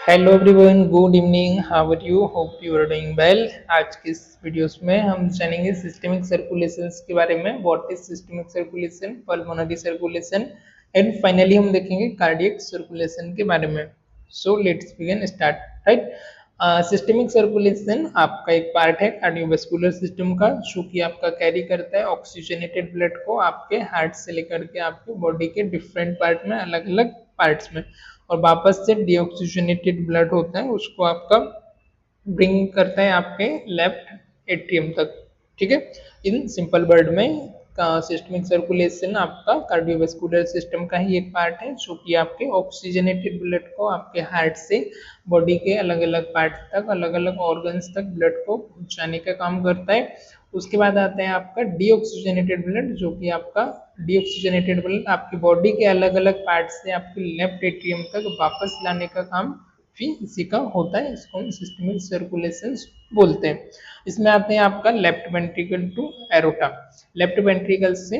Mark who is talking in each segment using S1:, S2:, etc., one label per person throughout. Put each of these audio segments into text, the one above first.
S1: Hello everyone, good evening, how are you? Hope you are doing well. आज की इस videos में हम जानेंगे सिस्टमिक सर्कुलेशंस के बारे में। What is systemic circulation, pulmonary circulation and finally हम देखेंगे कार्डियक सर्कुलेशन के बारे में। So let's begin start. Right, systemic circulation आपका एक पार्ट है कार्डियोवास्कुलर सिस्टम का, जो कि आपका कैरी करता है ऑक्सीजनेटेड ब्लड को आपके हार्ट से लेकर के आपके बॉडी के डिफरेंट पार्ट में, अलग अलग पार्ट्स में, और वापस से डीऑक्सीजनेटेड ब्लड होता है उसको आपका ब्रिंग करता है आपके लेफ्ट एट्रियम तक। ठीक है, इन सिंपल वर्ड में सिस्टमिक सर्कुलेशन आपका कार्डियोवास्कुलर सिस्टम का ही एक पार्ट है, जो कि आपके ऑक्सीजनेटेड ब्लड को आपके हार्ट से बॉडी के अलग अलग पार्ट तक, अलग अलग ऑर्गन्स तक ब्लड को पहुंचाने का काम करता है। उसके बाद आता है आपका डीऑक्सीजनेटेड ब्लड, जो कि आपका डीऑक्सीजनेटेड ब्लड आपकी बॉडी के अलग अलग पार्ट से आपके लेफ्ट एट्रियम तक वापस लाने का काम भी इसी का होता है। इसको हम सिस्टमिक सर्कुलेशन बोलते हैं। इसमें आते हैं आपका left ventricle to aorta. Left ventricle से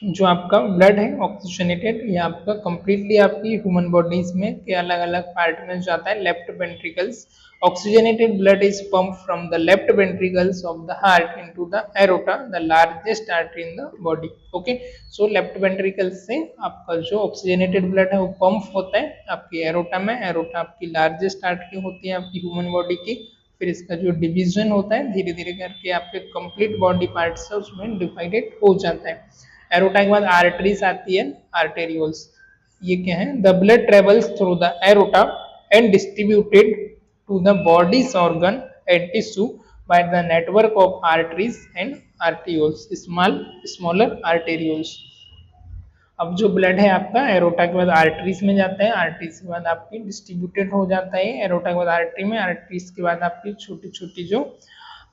S1: जो आपका ब्लड है ऑक्सीजनेटेड, ये आपका कंप्लीटली आपकी ह्यूमन बॉडीज में के अलग अलग पार्ट में जाता है। Left ventricles oxygenated blood is pumped from the left ventricles of the heart into the aorta, the largest artery in the body. Okay, so left ventricle से आपका जो oxygenated blood है वो पंप होता है आपकी एरोटा में। एरोटा आपकी लार्जेस्ट आर्टरी होती है आपकी ह्यूमन बॉडी की। फिर इसका जो डिवीजन होता है धीरे धीरे करके आपके कंप्लीट बॉडी पार्ट्स है उसमें डिवाइडेड हो जाता है। एरोटा के बाद आर्टरीज आती है, आर्टेरियोल्स। ये क्या है? The blood travels through the aorta and distributed to the body's organ and tissue by the network of arteries and arterioles, smaller arterioles. अब जो ब्लड है आपका एरोटा के बाद आर्टरीज में जाता है, आर्टरीज के बाद आपकी डिस्ट्रीब्यूटेड हो जाता है एरोटा के बाद आर्टरी में, आर्टरीज के बाद आपकी छोटी छोटी जो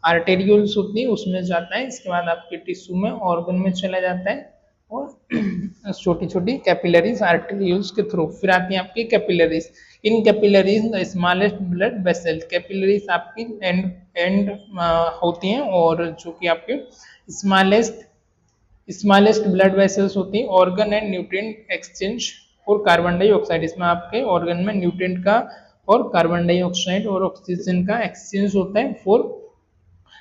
S1: आर्टेरियोल्स होती है उसमें जाता है। इसके बाद आपके टिश्यू में, ऑर्गन में चला जाता है, और छोटी छोटी कैपिलरीज आर्टेरियोल्स के थ्रू। फिर आती है आपकी capillaries. In capillaries the smallest blood vessel, capillaries आपकी एंड होती हैं, और जो कि आपके स्मॉलेस्ट ब्लड वेसल्स होती हैं। ऑर्गन एंड न्यूट्रिएंट एक्सचेंज और कार्बन डाइऑक्साइड, इसमें आपके ऑर्गन में न्यूट्रिएंट का और कार्बन डाइऑक्साइड और ऑक्सीजन का एक्सचेंज होता है for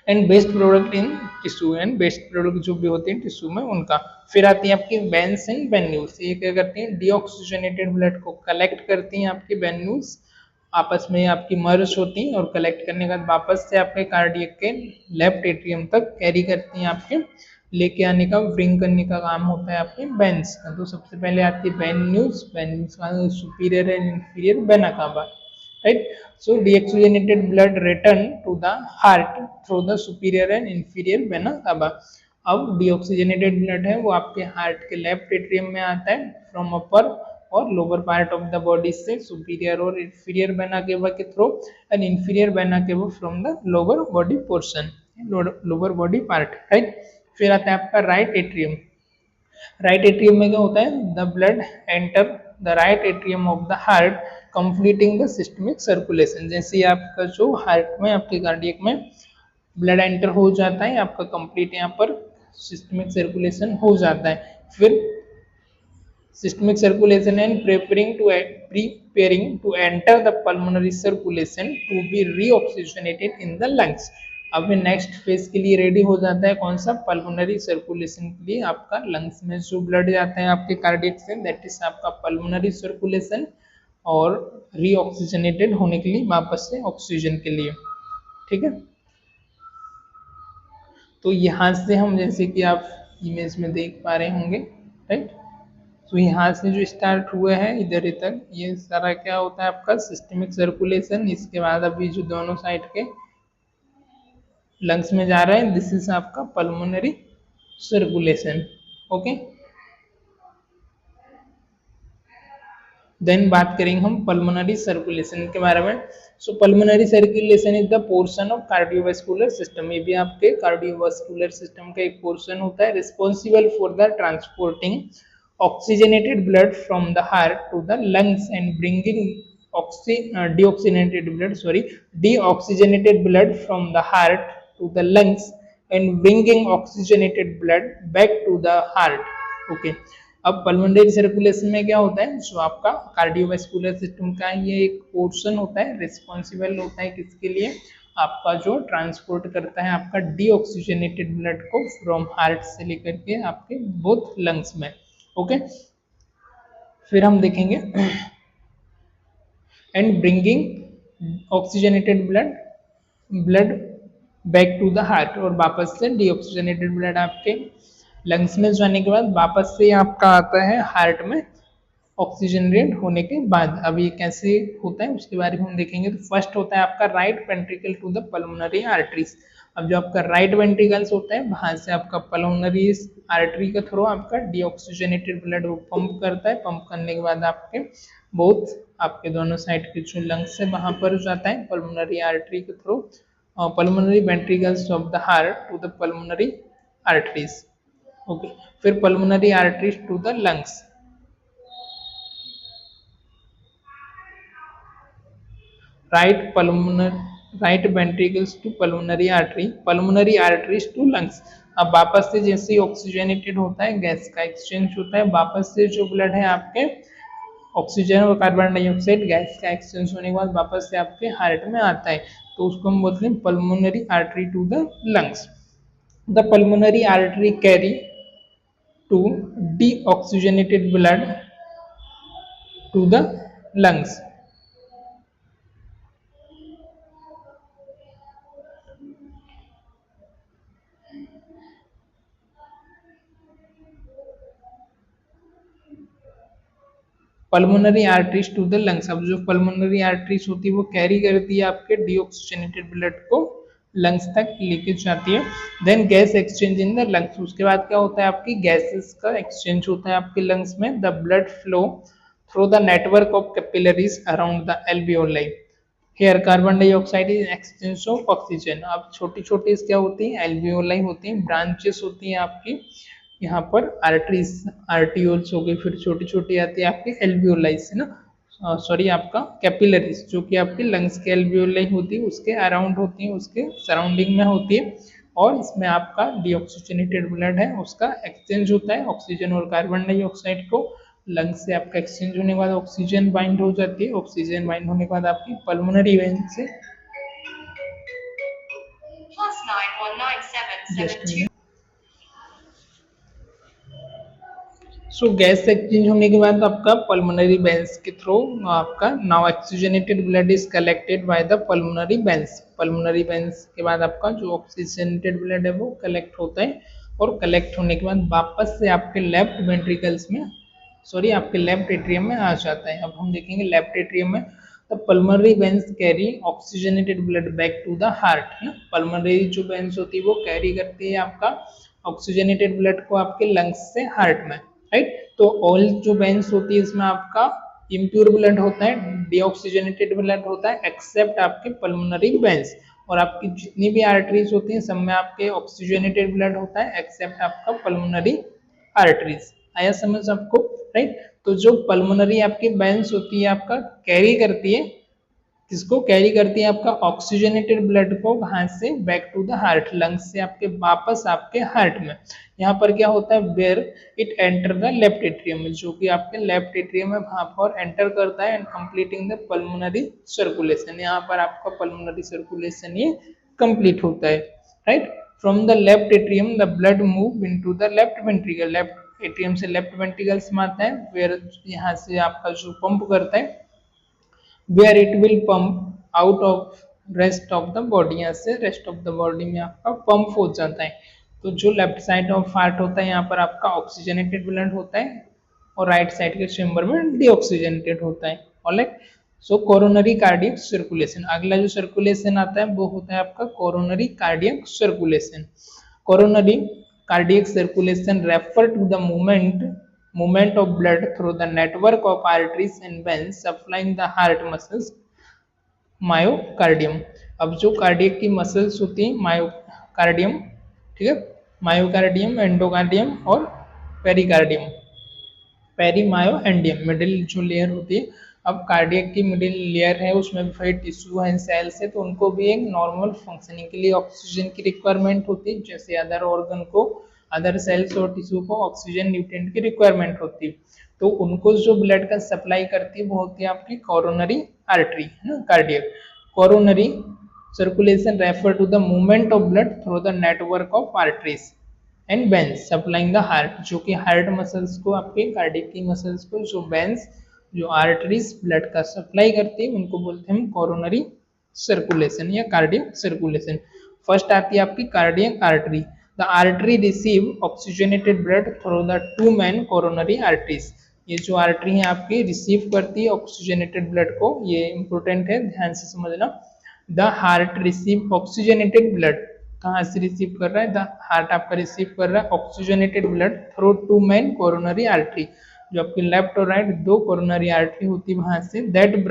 S1: and best product in tissue, and best product जो भी होते हैं टिश्यू में उनका। फिर आती है आपकी वेन्स एंड वेन्यूल्स। ये क्या करती हैं? डीऑक्सीजनेटेड ब्लड को कलेक्ट करती हैं आपकी वेन्यूल्स, आपस में आपकी मर्ज होती हैं, और कलेक्ट करने के बाद वापस से आपके कार्डियक के लेफ्ट एट्रियम तक कैरी करती हैं, आपके लेके आने का, ब्रिंग करने का काम होता है आपके वेन्स का। तो सबसे पहले आती है वेन्यूल्स, वेन्यूल्स का सुपीरियर एंड इंफीरियर वेना कावा। Right, so deoxygenated blood return to the heart through the superior and inferior vena cava. अब deoxygenated blood है वो आपके हार्ट के लेफ्ट एट्रियम में आता है फ्रॉम अपर और lower part of the body से, सुपीरियर और इंफीरियर वेना केवा के through, and inferior vena cava from the lower body portion, lower body part. Right, फिर आता है आपका राइट एट्रियम। राइट एट्रियम में क्या होता है? The blood enter the right atrium of the heart completing the systemic circulation. जैसे आपका जो हार्ट में, आपके कार्डियक में ब्लड एंटर हो जाता है आपका कंप्लीट, यहाँ पर सिस्टमिक सर्कुलेशन हो जाता है। फिर systemic circulation and preparing to enter the pulmonary circulation to be reoxygenated in the lungs। अब नेक्स्ट फेज के लिए रेडी हो जाता है, कौन सा? पल्मोनरी सर्कुलेशन के लिए। आपका लंग्स में जो ब्लड जाता है आपके कार्डियक से, दैट इज आपका पल्मोनरी सर्कुलेशन, और रीऑक्सीजनेटेड होने के लिए वापस से ऑक्सीजन के लिए। ठीक है, तो यहाँ से हम, जैसे कि आप इमेज में देख पा रहे होंगे, राइट, तो यहाँ से जो स्टार्ट हुआ है इधर तक, ये सारा क्या होता है आपका सिस्टमिक सर्कुलेशन। इसके बाद अभी जो दोनों साइड के लंग्स में जा रहा है, दिस इज आपका पल्मोनरी सर्कुलेशन। ओके, देन बात करेंगे हम पल्मोनरी सर्कुलेशन के बारे में। So pulmonary circulation is the portion of cardiovascular system. ये भी आपके कार्डियोवास्कुलर सिस्टम का एक पोर्शन होता है, responsible for the transporting oxygenated blood from the heart to the lungs and bringing deoxygenated blood from the heart to the lungs and bringing oxygenated blood back to the heart. Okay, अब pulmonary circulation में क्या होता है, जो आपका cardiovascular system का ये एक पोर्शन होता है, रिस्पॉन्सिबल होता है किसके लिए, आपका जो ट्रांसपोर्ट करता है आपका डीऑक्सीजनेटेड ब्लड को फ्रॉम हार्ट से लेकर के आपके बोथ लंग्स में। ओके, फिर हम देखेंगे and bringing oxygenated blood back to the heart, और वापस से डीऑक्सीजनेटेड ब्लड आपके लंग्स में जाने के बाद वापस से आपका आता है हार्ट में ऑक्सीजनेटेड होने के बाद। अब ये कैसे होता है उसके बारे में हम देखेंगे। तो फर्स्ट होता है आपका right ventricle to the pulmonary arteries. अब जो आपका राइट वेंट्रिकल्स होता है वहां से आपका पल्मोनरी आर्टरी के थ्रू आपका डीऑक्सीजनेटेड ब्लड वो पंप करता है, पंप करने के बाद आपके बहुत आपके दोनों साइड के जो लंग्स है वहां पर जाता है पल्मोनरी आर्टरी के through, pulmonary ventricles of the heart to the pulmonary arteries. Okay, फिर pulmonary arteries to the lungs, right ventricles to pulmonary arteries to lungs. अब वापस से जैसे ही ऑक्सीजनेटेड होता है, गैस का एक्सचेंज होता है, वापस से जो ब्लड है आपके ऑक्सीजन और कार्बन डाइऑक्साइड गैस का एक्सचेंज होने के बाद वापस से आपके हार्ट में आता है, तो उसको हम बोलते हैं pulmonary artery to the lungs. The pulmonary artery carry to deoxygenated blood to the lungs. Pulmonary arteries to the lungs. अब जो पल्मोनरी आर्टरीज होती है वो कैरी करती है आपके डीऑक्सीजनेटेड ब्लड को लंग्स तक लेके जाती है। Then gas exchange in the lungs, उसके बाद क्या होता है आपकी गैसेस का एक्सचेंज होता है आपके लंग्स में। The blood flow through the network of capillaries around the alveoli, here carbon dioxide is exchange of oxygen. अब छोटी छोटी क्या होती है, एल्वियोलाई होती है, ब्रांचेस होती है आपकी यहाँ पर आर्टरीज, आर्टियोल्स हो गई, फिर छोटी छोटी आती है आपकी एल्वियोलाइज है ना, सॉरी आपका कैपिलरीज, जो कि आपके लंग्स के एल्वियोलाई होती है उसके अराउंड होती है, उसके सराउंडिंग में होती है, और इसमें आपका डीऑक्सीजनेटेड ब्लड है उसका एक्सचेंज होता है ऑक्सीजन और कार्बन डाइऑक्साइड को लंग्स से आपका एक्सचेंज होने के बाद ऑक्सीजन बाइंड हो जाती है, ऑक्सीजन बाइंड होने के बाद आपकी पल्मोनरी वेन से सो गैस एक्सचेंज होने के बाद आपका पल्मोनरी वेंस के थ्रू आपका now oxygenated blood is collected by the pulmonary veins. Pulmonary veins के बाद आपका जो ऑक्सीजनेटेड ब्लड है वो कलेक्ट होता है, और कलेक्ट होने के बाद वापस से आपके लेफ्ट वेंट्रिकल्स में, सॉरी आपके लेफ्ट एट्रियम में आ जाता है। अब हम देखेंगे लेफ्ट एट्रियम में the pulmonary veins carry oxygenated blood back to the heart है। पल्मोनरी जो वेंस होती है वो कैरी करती है आपका ऑक्सीजनेटेड ब्लड को आपके लंग्स से हार्ट में, राइट। तो ऑल जो वेंस होती है इसमें आपका इम्प्योर ब्लड होता है, डीऑक्सीजनेटेड ब्लड होता है, एक्सेप्ट आपके पल्मोनरी वेंस, और आपकी जितनी भी आर्टरीज होती हैं सब में आपके ऑक्सीजनेटेड ब्लड होता है एक्सेप्ट आपका पल्मोनरी आर्टरीज। आया समझ आपको, राइट। तो जो पल्मोनरी आपकी वेंस होती है आपका कैरी करती है, किसको कैरी करती है, आपका ऑक्सीजनेटेड ब्लड को वहां से back to the heart, lungs से आपके वापस आपके हार्ट में। यहाँ पर क्या होता है, where it enter the left atrium, जो कि आपके लेफ्ट एट्रियम में वहां पर एंटर करता है and completing the pulmonary circulation. यहाँ पर आपका पल्मोनरी सर्कुलेशन ये कंप्लीट होता है, right. From the left atrium the blood move into the left ventricle, left atrium से लेफ्ट वेंट्रिकल्स में आता है, वेयर यहाँ से आपका जो पंप करता है, where it will pump out of rest of the body, यहाँ से rest of the body में आपका पंप हो जाता है। तो जो लेफ्ट साइड ऑफ हार्ट होता है यहाँ पर आपका ऑक्सीजनेटेड ब्लड होता है, और राइट साइड के चेम्बर में डीऑक्सीजनेटेड होता है, ऑलराइट। सो कोरोनरी कार्डियक सर्कुलेशन, अगला जो सर्कुलेशन आता है वो होता है आपका coronary cardiac circulation. Coronary cardiac circulation refer to the movement of blood through the network of arteries and veins supplying the heart muscles myocardium। अब जो कार्डियक की मसल्स होती हैं मायोकार्डियम, ठीक है, मायोकार्डियम, एंडोकार्डियम और पेरिकार्डियम, पेरी मायो एंडियम, middle जो layer होती है। अब कार्डियक की मिडिल लेयर है उसमें भी टिश्यू है, सेल्स है, तो उनको भी एक नॉर्मल फंक्शनिंग के लिए ऑक्सीजन की रिक्वायरमेंट होती है, जैसे अदर ऑर्गन को अदर सेल्स और टिश्यू को ऑक्सीजन न्यूट्रिएंट की रिक्वायरमेंट होती है, तो उनको जो ब्लड का सप्लाई करती है वो होती है आपकी कोरोनरी आर्टरी, है ना, cardiac. Coronary circulation refer to the movement of blood through the network of arteries and veins supplying the heart, जो कि हार्ट मसल्स को, आपके कार्डियक की मसल्स को जो वेन्स, जो आर्टरीज ब्लड का सप्लाई करती है, उनको बोलते हैं हम कोरोनरी सर्कुलेशन या कार्डियक सर्कुलेशन। फर्स्ट आती है आपकी cardiac artery. The artery receive oxygenated blood through the two main coronary arteries. ये जो आर्टरी है आपकी रिसीव करती है ऑक्सीजनेटेड ब्लड को, ये इंपॉर्टेंट है, ध्यान से समझना। The heart receive oxygenated blood, कहाँ से रिसीव कर रहा है, द हार्ट आपका रिसीव कर रहा है oxygenated blood through two main coronary artery, जो आपकी लेफ्ट और राइट दो कोरोनरी आर्टरी होती है वहां से। That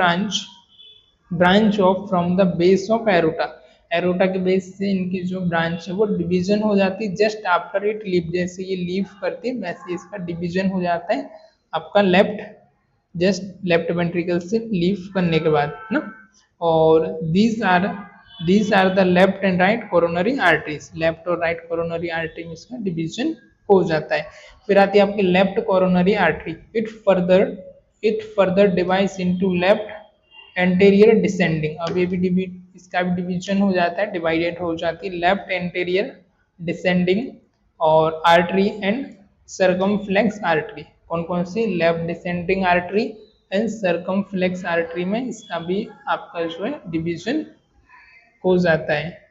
S1: branch of from the base of aorta, aorta के बेस से इनकी जो ब्रांच है वो डिवीजन हो जाती है जस्ट आफ्टर इट लीव, जैसे ये लीव करती है वैसे इसका डिवीजन हो जाता है आपका लेफ्ट, जस्ट लेफ्ट वेंट्रिकल से लीव करने के बाद ना। और these are the left and right coronary arteries, left और राइट कोरोनरी आर्टरी में इसका डिवीजन हो जाता है। फिर आती है आपकी left coronary artery. It further divides into left anterior descending, अब ये भी इसका भी डिवीजन हो जाता है, डिवाइडेड हो जाती है लेफ्ट एंटेरियर डिसेंडिंग और आर्टरी एंड सर्कमफ्लेक्स आर्टरी। कौन कौन सी, left descending artery and circumflex artery में इसका भी आपका जो है डिवीजन हो जाता है।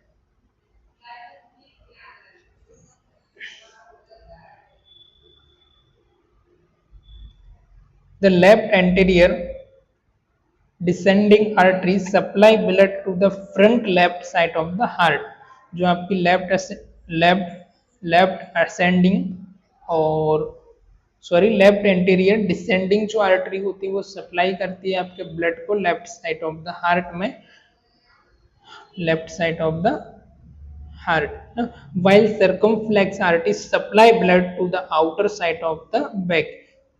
S1: The left anterior descending artery supply blood to the front left side of the heart, जो आपकी लेफ्ट असेंडिंग और लेफ्ट एंटीरियर डिसेंडिंग जो आर्टरी होती है वो सप्लाई करती है आपके ब्लड को left side of the heart में, left side of the heart, while circumflex artery supply blood to the outer side of the back,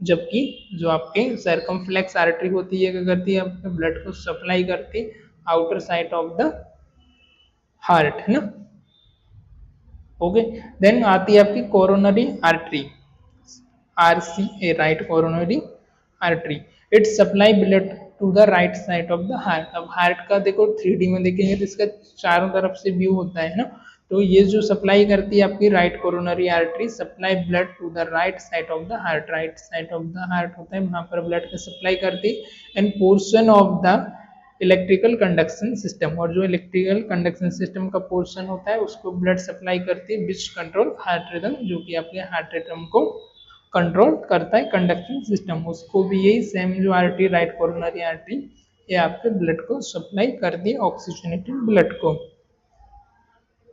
S1: जबकि जो आपके सर्कमफ्लेक्स आर्टरी होती है क्या करती है, आपके ब्लड को सप्लाई करती है outer side of the heart, है ना। ओके, देन आती है आपकी coronary artery, RCA, right coronary artery. It supply blood to the right side of the heart. अब हार्ट का देखो 3D में देखेंगे तो इसका चारों तरफ से व्यू होता है ना, तो ये जो सप्लाई करती है आपकी right coronary artery supply blood to the right side of the heart, right side of the heart होता है वहां पर ब्लड का सप्लाई करती है। And portion of the electrical conduction system, और जो इलेक्ट्रिकल कंडक्शन सिस्टम का पोर्शन होता है उसको ब्लड सप्लाई करती है, विच कंट्रोल हार्ट रिदम, जो कि आपके हार्ट रिदम को कंट्रोल करता है कंडक्शन सिस्टम, उसको भी यही सेम जो आर्टरी राइट कोरोनरी आर्टरी ये आपके ब्लड को सप्लाई कर दी ऑक्सीजनेटेड ब्लड को।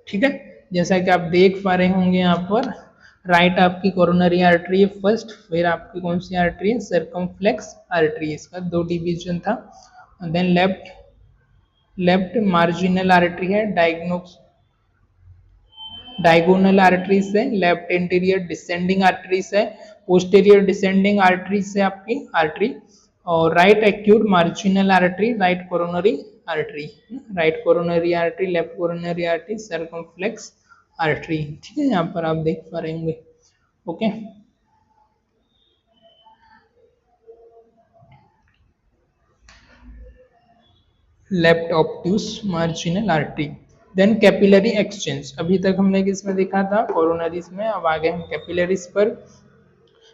S1: ठीक है, जैसा कि आप देख पा रहे होंगे यहाँ पर राइट आपकी कोरोनरी आर्टरी है फर्स्ट, फिर आपकी कौन सी आर्टरी है, सर्कमफ्लेक्स आर्टरी, इसका दो डिवीजन था। देन लेफ्ट मार्जिनल आर्टरी है, डायगोनल आर्टरी से, लेफ्ट एंटीरियर डिसेंडिंग आर्टरी से, पोस्टीरियर डिसेंडिंग आर्टरी से आपकी आर्टरी, और right acute marginal artery, right coronary artery, right coronary artery, left coronary artery, circumflex artery. ठीक है, यहाँ पर आप देख पा रहे होंगे। Okay, left obtuse marginal artery. Then capillary exchange, अभी तक हमने किसमें देखा था, कोरोनरीज में, अब आगे हम कैपिलरीज पर।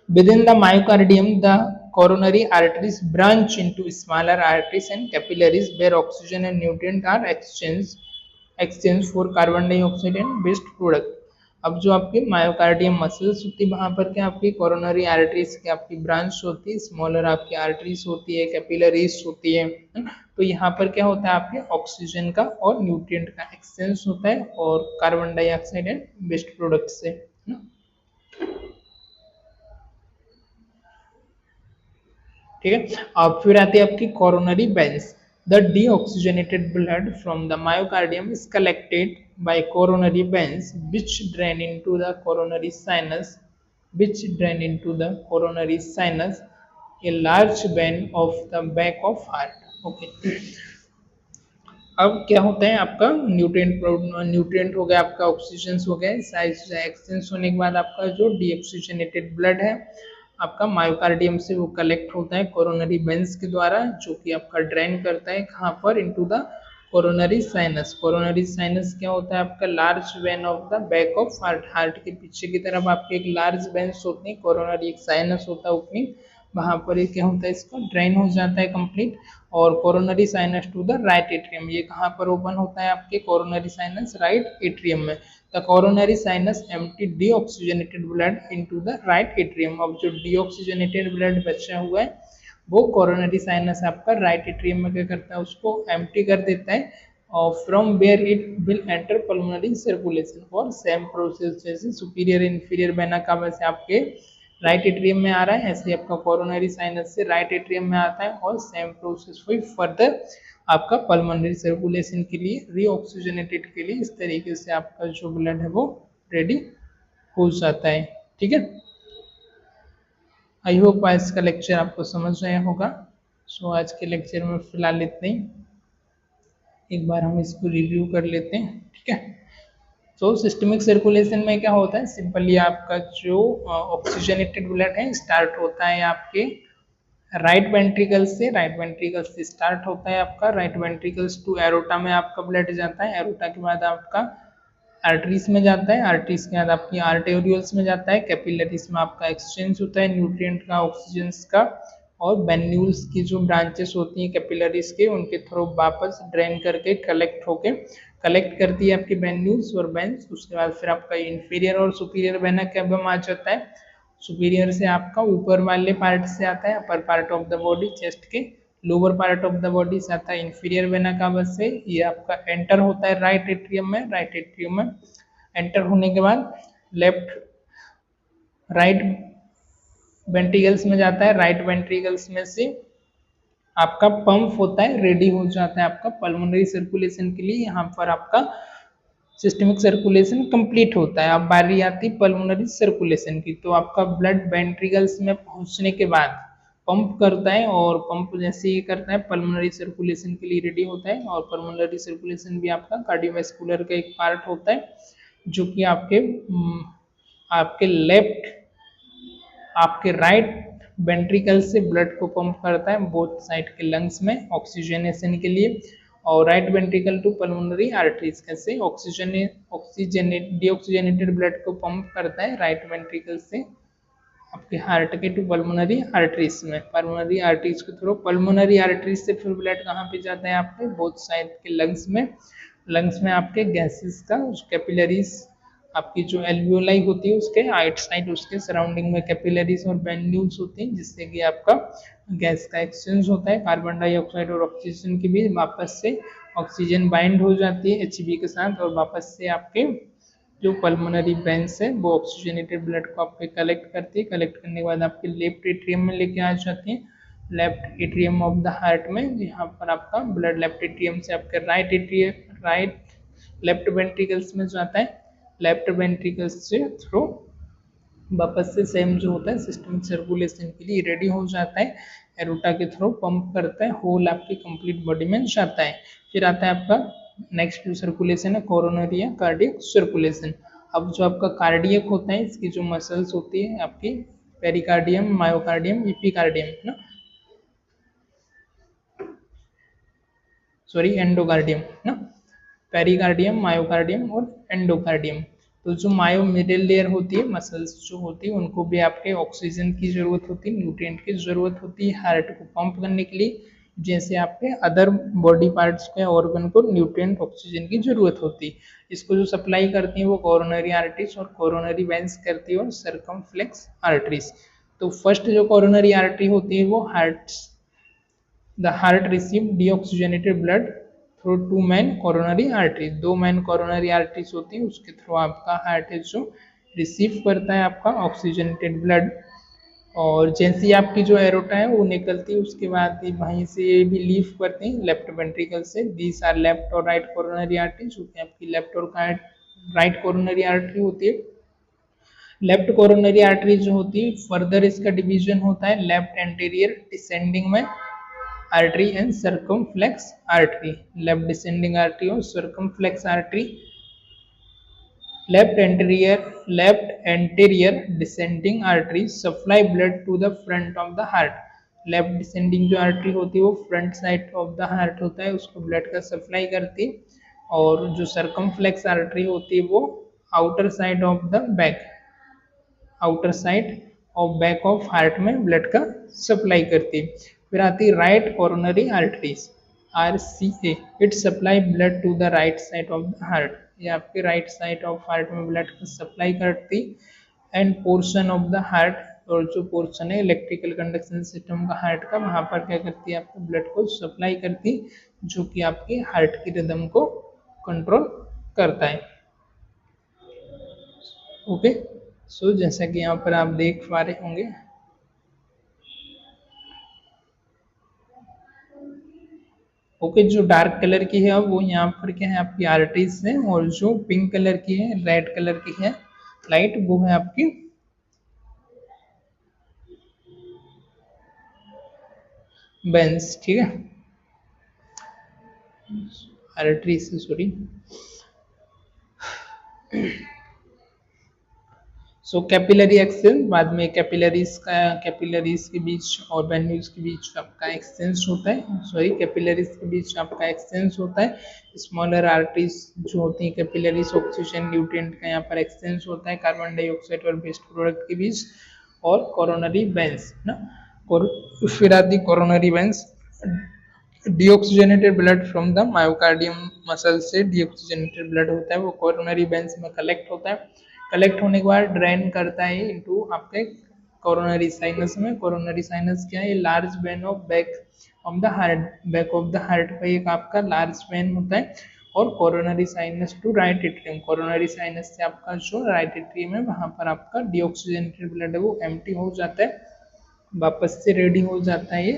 S1: Within the myocardium, the coronary arteries branch into smaller arteries and capillaries where oxygen and nutrients are exchanged for carbon dioxide and waste product. अब जो आपकी मायोकार्डियम मसल्स होती है वहां पर क्या आपकी कोरोनरी आर्टरीज की आपकी ब्रांच होती है, स्मॉलर आपकी आर्टरीज होती है, कैपिलरीज होती है। तो यहाँ पर क्या होता है आपके ऑक्सीजन का और न्यूट्रिएंट का एक्सचेंज होता है और carbon dioxide and waste product से। ठीक है, अब फिर आती है आपकी coronary veins. The deoxygenated blood from the myocardium is collected by coronary veins, which drain into the coronary sinus, a large vein of the back of heart. Okay. अब क्या होता है आपका न्यूट्रिएंट हो गया, आपका ऑक्सीजन हो गया, एक्सचेंज होने के बाद आपका जो डीऑक्सीजनेटेड ब्लड है आपका मायोकार्डियम से वो कलेक्ट होता है कोरोनरी वेंस के द्वारा, जो कि आपका ड्रेन करता है कहाँ पर, into the coronary sinus. Coronary sinus क्या होता है आपका, large vein of the back of heart. Heart के पीछे की तरफ आपके एक लार्ज वेन्स होती है, कोरोनरी एक साइनस होता है ओपनिंग, वहां पर ये क्या होता है, इसका ड्रेन हो जाता है कंप्लीट। और coronary sinus to the right atrium, ये कहाँ पर ओपन होता है आपके कोरोनरी साइनस राइट एट्रियम में। The coronary sinus empty deoxygenated blood into the right atrium. अब जो डीऑक्सीजनेटेड ब्लड बचा हुआ है वो कोरोनरी साइनस आपका राइट एट्रियम में क्या करता है, उसको एम्प्टी कर देता है, और from where it will enter pulmonary circulation for same process. जैसे सुपीरियर इंफीरियर वेना कावा से आपके राइट एट्रियम में आ रहा है, ऐसे आपका कोरोनरी साइनस से राइट एट्रियम में आता है, और सेम प्रोसेस हुई फर्दर आपका पल्मोनरी सर्कुलेशन के लिए, रीऑक्सीजनेटेड के लिए। इस तरीके से आपका जो ब्लड है वो रेडी हो जाता है। ठीक है, आई होप आज का लेक्चर आपको समझ आया होगा। सो आज के लेक्चर में फिलहाल इतना ही, एक बार हम इसको रिव्यू कर लेते हैं। ठीक है, तो सिस्टमिक सर्कुलेशन में क्या होता है, सिंपली आपका जो ऑक्सीजनेटेड ब्लड है स्टार्ट होता है आपके राइट वेंट्रिकल से। राइट वेंट्रिकल से स्टार्ट होता है आपका, राइट वेंट्रिकल्स टू एरोटा में आपका ब्लड जाता है, एरोटा के बाद आपका आर्टरीज में जाता है, आर्टरीज के बाद आपकी आर्टेरियल्स में जाता है, कैपिलरीज में आपका एक्सचेंज होता है न्यूट्रिएंट का, ऑक्सीजन का, और वेन्यूल्स की जो ब्रांचेस होती हैं कैपिलरीज के, उनके थ्रू वापस ड्रेन करके कलेक्ट करती है आपकी वेन्यूल्स और वेन्स। उसके बाद फिर आपका इंफीरियर और सुपीरियर वेना कैबम आ जाता है। सुपीरियर से आपका ऊपर वाले पार्ट से आता है, upper part of the body, chest के lower part of the body से आता है इंफीरियर वेना कावा से। ये आपका एंटर होता है राइट एट्रियम में। राइट एट्रियम में एंटर होने के बाद राइट वेंट्रिकल्स में जाता है, राइट वेंट्रिकल्स में से आपका पंप होता है, रेडी हो जाता है आपका पल्मोनरी सर्कुलेशन के लिए। यहाँ पर आपका सिस्टमिक सर्कुलेशन कंप्लीट होता है। अब बारी आती पल्मोनरी सर्कुलेशन की, तो आपका ब्लड वेंट्रिकल्स में पहुंचने के बाद पंप करता है, और पंप जैसे ही करता है पल्मोनरी सर्कुलेशन के लिए रेडी होता है। और पल्मोनरी सर्कुलेशन भी आपका कार्डियोवैस्कुलर का एक पार्ट होता है, जो कि आपके लेफ्ट आपके राइट वेंट्रिकल से ब्लड को पंप करता है बोथ साइड के लंग्स में ऑक्सीजनेशन के लिए। और right ventricle to pulmonary arteries कैसे डीऑक्सीजनेटेड ब्लड को पंप करता है राइट वेंट्रिकल से आपके हार्ट के टू पल्मोनरी आर्टरीज में, पल्मोनरी आर्टरीज के थ्रू। पल्मोनरी आर्टरीज से फिर ब्लड कहाँ पे जाता है आपके बोथ साइड के लंग्स में। लंग्स में आपके गैसेस का कैपिलरीज, आपकी जो एल्वियोलाई होती है उसके आइट साइड, उसके सराउंडिंग में कैपिलरीज और वेन्यूल्स होती हैं, जिससे कि आपका गैस का एक्सचेंज होता है कार्बन डाइऑक्साइड और ऑक्सीजन के बीच। वापस से ऑक्सीजन बाइंड हो जाती है Hb के साथ, और वापस से आपके जो पल्मोनरी वेंस है वो ऑक्सीजनेटेड ब्लड को आपके कलेक्ट करती है। कलेक्ट करने के बाद आपके लेफ्ट एट्रियम में लेके आ जाती है, left atrium of the heart में। यहाँ पर आपका ब्लड लेफ्ट एट्रियम से आपके लेफ्ट वेंट्रिकल्स में जाता है, लेफ्ट वेंट्रिकल्स से थ्रू वापस से सेम जो होता है सिस्टमिक सर्कुलेशन के लिए रेडी हो जाता है, एरोटा के थ्रू पंप करता है, होल आपकी कंप्लीट बॉडी में जाता है। फिर आता है आपका नेक्स्ट जो सर्कुलेशन है कोरोनरी या कार्डियक सर्कुलेशन। अब जो आपका कार्डियक होता है, इसकी जो मसल्स होती है आपकी पेरिकार्डियम, मायोकार्डियम, एपिकार्डियम ना, सॉरी एंडोकार्डियम ना, पेरिकार्डियम, मायोकार्डियम और एंडोकार्डियम। तो जो मायो मिडिल लेयर होती है, मसल्स जो होती है, उनको भी आपके ऑक्सीजन की जरूरत होती है, न्यूट्रिएंट की जरूरत होती है हार्ट को पंप करने के लिए, जैसे आपके अदर बॉडी पार्ट्स के ऑर्गन को न्यूट्रिएंट ऑक्सीजन की जरूरत होती है। इसको जो सप्लाई करती है वो कोरोनरी आर्टरीज और कोरोनरी वेंस करती है, और सर्कमफ्लेक्स आर्टरीज। तो फर्स्ट जो कोरोनरी आर्टरी होती है वो the heart received deoxygenated blood through two main coronary arteries। दो मेन कोरोनरी आर्टरीज होती है, उसके थ्रू आपका हार्ट है जो रिसीव करता है आपका ऑक्सीजनेटेड ब्लड। और जैसी आपकी जो एरोटा है वो निकलती है, उसके बाद वहीं से ये भी लीव करती है लेफ्ट वेंट्रिकल से। दीज आर लेफ्ट और राइट कोरोनरी आर्टरी, जो कि आपकी लेफ्ट और राइट कोरोनरी आर्टरी होती है। लेफ्ट कोरोनरी आर्टरी जो होती है फर्दर इसका डिवीजन होता है लेफ्ट एंटीरियर डिसेंडिंग में, artery and circumflex artery. Left descending artery or circumflex artery, left anterior descending artery supply blood to the front of the heart. Left descending जो artery होती है वो front side of the heart होता है, उसको blood का supply करती है। और जो सर्कमफ्लेक्स आर्टरी होती है वो outer side of the back, outer side of back of heart में ब्लड का सप्लाई करती है। फिर आती है right coronary arteries, RCA, it supply blood to the right side of the heart, ये आपके राइट साइड ऑफ हार्ट में ब्लड का सप्लाई करती। And portion of the heart, और जो पोर्शन है इलेक्ट्रिकल कंडक्शन सिस्टम का हार्ट का, वहां पर क्या करती है आपको ब्लड को सप्लाई करती, जो कि आपके हार्ट की रिदम को कंट्रोल करता है। ओके, सो जैसा कि यहाँ पर आप देख पा रहे होंगे, ओके जो डार्क कलर की है वो यहाँ पर क्या है आपकी आर्टरीज है, और जो पिंक कलर की है, रेड कलर की है लाइट, वो है आपकी वेन्स। ठीक है, आर्टरी से सॉरी। सो कैपिलरी एक्सचेंज, बाद में कैपिलरीज के बीच और वेन्यूज के बीच आपका एक्सचेंज होता है, सॉरी कैपिलरीज के बीच आपका एक्सचेंज होता है। स्मॉलर आर्टरीज जो होती हैं कैपिलरीज, ऑक्सीजन न्यूट्रिएंट का यहाँ पर एक्सचेंज होता है कार्बन डाइऑक्साइड और वेस्ट प्रोडक्ट के बीच। और कोरोनरी वेन्स ना, फिर आती coronary veins, deoxygenated blood from the myocardium muscle से डीऑक्सीजनेटेड ब्लड होता है वो कोरोनरी वेन्स में कलेक्ट होता है। कलेक्ट होने के बाद ड्रेन करता है इनटू आपके कोरोनरी साइनस में। कोरोनरी साइनस क्या है, ये large vein of back of the heart, back of the heart का एक आपका लार्ज वेन होता है। और coronary sinus to right atrium, coronary sinus से आपका जो राइट एट्रियम है वहां पर आपका डीऑक्सीजनेटेड ब्लड है वो एम्प्टी हो जाता है, वापस से रेडी हो जाता है ये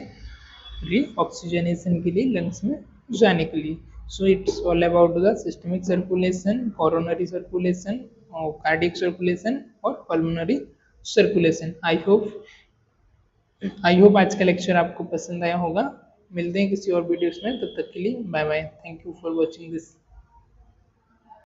S1: रीऑक्सीजनेशन के लिए लंग्स में जाने के लिए। So it's all about the systemic circulation, coronary circulation, cardiac circulation और पल्मोनरी सर्कुलेशन। आई होप आज का लेक्चर आपको पसंद आया होगा। मिलते हैं किसी और वीडियोस में, तब तक के लिए bye bye. Thank you for watching this.